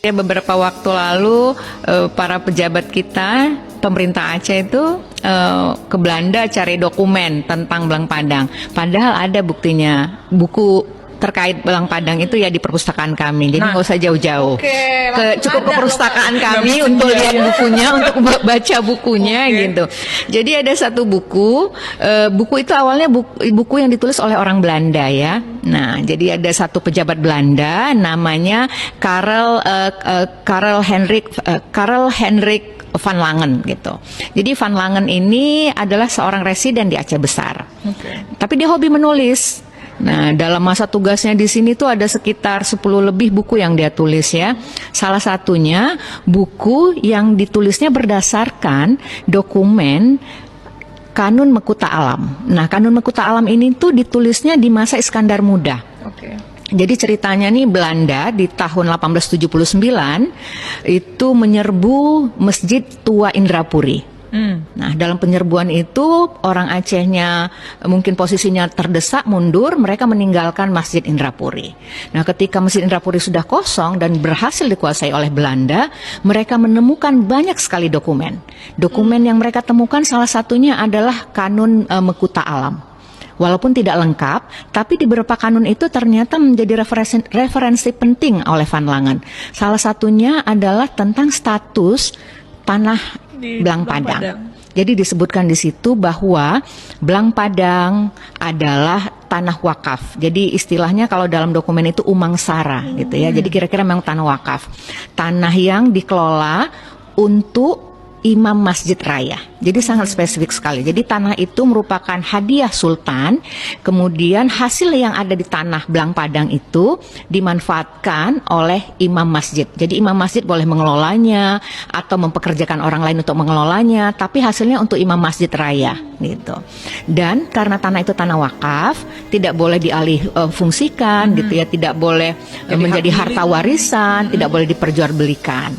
Ya, beberapa waktu lalu para pejabat kita, pemerintah Aceh itu ke Belanda cari dokumen tentang Belang Padang. Padahal ada buktinya, buku terkait Belang Padang itu ya di perpustakaan kami. Jadi nggak usah jauh-jauh. Cukup ke perpustakaan kami untuk lihat bukunya, untuk baca bukunya gitu. Jadi ada satu buku, buku itu awalnya buku yang ditulis oleh orang Belanda ya. Nah, jadi ada satu pejabat Belanda namanya Karel Hendrik Van Langen gitu. Jadi Van Langen ini adalah seorang residen di Aceh Besar. Tapi dia hobi menulis. Nah, dalam masa tugasnya di sini tuh ada sekitar 10 lebih buku yang dia tulis ya. Salah satunya buku yang ditulisnya berdasarkan dokumen Kanun Mekuta Alam. Nah, Kanun Mekuta Alam ini tuh ditulisnya di masa Iskandar Muda. Jadi ceritanya nih Belanda di tahun 1879 itu menyerbu Masjid Tua Indrapuri. Nah, dalam penyerbuan itu orang Acehnya mungkin posisinya terdesak mundur, mereka meninggalkan Masjid Indrapuri. Nah, ketika Masjid Indrapuri sudah kosong dan berhasil dikuasai oleh Belanda, mereka menemukan banyak sekali dokumen. Dokumen yang mereka temukan salah satunya adalah Kanun Mekuta Alam. Walaupun tidak lengkap, tapi di beberapa kanun itu ternyata menjadi referensi penting oleh Van Langen. Salah satunya adalah tentang status tanah Belang Padang. Jadi disebutkan di situ bahwa Belang Padang adalah tanah wakaf. Jadi istilahnya kalau dalam dokumen itu umangsara gitu ya. Jadi kira-kira memang tanah wakaf. Tanah yang dikelola untuk Imam Masjid Raya. Jadi sangat spesifik sekali. Jadi tanah itu merupakan hadiah sultan. Kemudian hasil yang ada di tanah Belang Padang itu dimanfaatkan oleh imam masjid. Jadi imam masjid boleh mengelolanya atau mempekerjakan orang lain untuk mengelolanya, tapi hasilnya untuk Imam Masjid Raya gitu. Dan karena tanah itu tanah wakaf, tidak boleh dialih fungsikan gitu ya, tidak boleh menjadi harta warisan, tidak boleh diperjualbelikan.